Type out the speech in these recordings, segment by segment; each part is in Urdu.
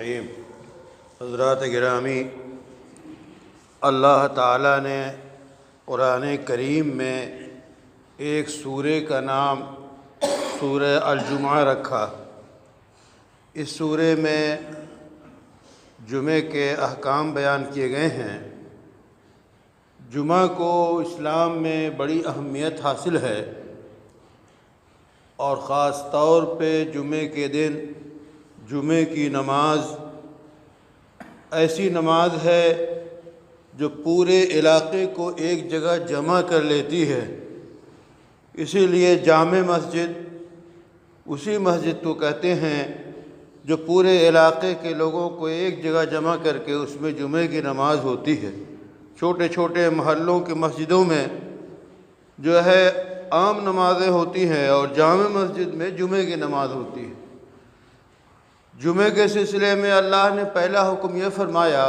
الرحیم۔ حضرات گرامی، اللہ تعالیٰ نے قرآن کریم میں ایک سورہ کا نام سورہ الجمعہ رکھا۔ اس سورہ میں جمعے کے احکام بیان کیے گئے ہیں۔ جمعہ کو اسلام میں بڑی اہمیت حاصل ہے، اور خاص طور پہ جمعے کے دن جمعے کی نماز ایسی نماز ہے جو پورے علاقے کو ایک جگہ جمع کر لیتی ہے۔ اسی لیے جامع مسجد اسی مسجد کو کہتے ہیں جو پورے علاقے کے لوگوں کو ایک جگہ جمع کر کے اس میں جمعے کی نماز ہوتی ہے۔ چھوٹے چھوٹے محلوں کی مسجدوں میں جو ہے عام نمازیں ہوتی ہیں، اور جامع مسجد میں جمعے کی نماز ہوتی ہے۔ جمعے کے سلسلے میں اللہ نے پہلا حکم یہ فرمایا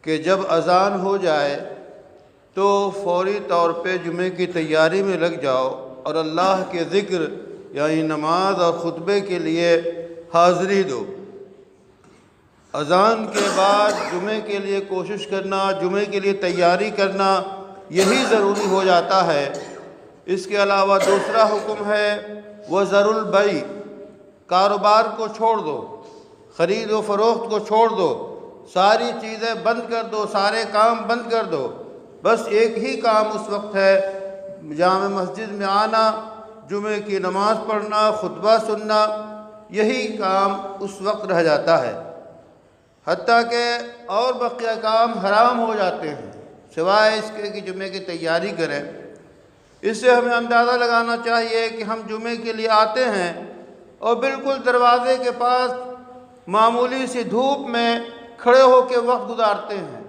کہ جب اذان ہو جائے تو فوری طور پہ جمعے کی تیاری میں لگ جاؤ اور اللہ کے ذکر یعنی نماز اور خطبے کے لیے حاضری دو۔ اذان کے بعد جمعے کے لیے کوشش کرنا، جمعے کے لیے تیاری کرنا، یہی ضروری ہو جاتا ہے۔ اس کے علاوہ دوسرا حکم ہے وَذَرُوا الْبَيْعَ، کاروبار کو چھوڑ دو، خرید و فروخت کو چھوڑ دو، ساری چیزیں بند کر دو، سارے کام بند کر دو۔ بس ایک ہی کام اس وقت ہے، جامع مسجد میں آنا، جمعے کی نماز پڑھنا، خطبہ سننا، یہی کام اس وقت رہ جاتا ہے۔ حتیٰ کہ اور بقیہ کام حرام ہو جاتے ہیں سوائے اس کے کہ جمعے کی تیاری کریں۔ اس سے ہمیں اندازہ لگانا چاہیے کہ ہم جمعے کے لیے آتے ہیں اور بالکل دروازے کے پاس معمولی سی دھوپ میں کھڑے ہو کے وقت گزارتے ہیں۔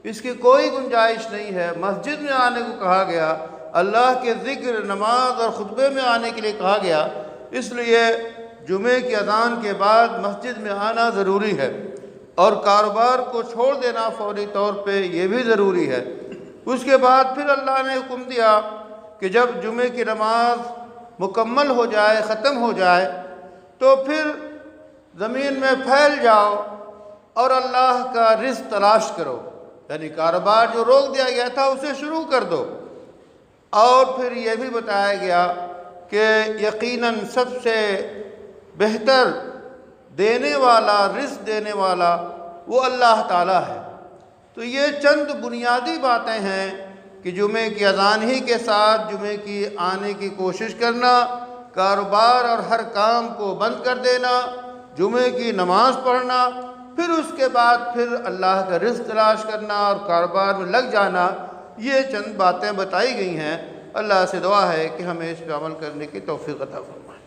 اس کی کوئی گنجائش نہیں ہے۔ مسجد میں آنے کو کہا گیا، اللہ کے ذکر، نماز اور خطبے میں آنے کے لیے کہا گیا، اس لیے جمعے کی اذان کے بعد مسجد میں آنا ضروری ہے، اور کاروبار کو چھوڑ دینا فوری طور پہ یہ بھی ضروری ہے۔ اس کے بعد پھر اللہ نے حکم دیا کہ جب جمعے کی نماز مکمل ہو جائے، ختم ہو جائے، تو پھر زمین میں پھیل جاؤ اور اللہ کا رزق تلاش کرو، یعنی کاروبار جو روک دیا گیا تھا اسے شروع کر دو۔ اور پھر یہ بھی بتایا گیا کہ یقیناً سب سے بہتر دینے والا، رزق دینے والا وہ اللہ تعالیٰ ہے۔ تو یہ چند بنیادی باتیں ہیں کہ جمعے کی اذان ہی کے ساتھ جمعے کی آنے کی کوشش کرنا، کاروبار اور ہر کام کو بند کر دینا، جمعے کی نماز پڑھنا، پھر اس کے بعد پھر اللہ کا رزق تلاش کرنا اور کاروبار میں لگ جانا، یہ چند باتیں بتائی گئی ہیں۔ اللہ سے دعا ہے کہ ہمیں اس پہ عمل کرنے کی توفیق عطا فرمائے۔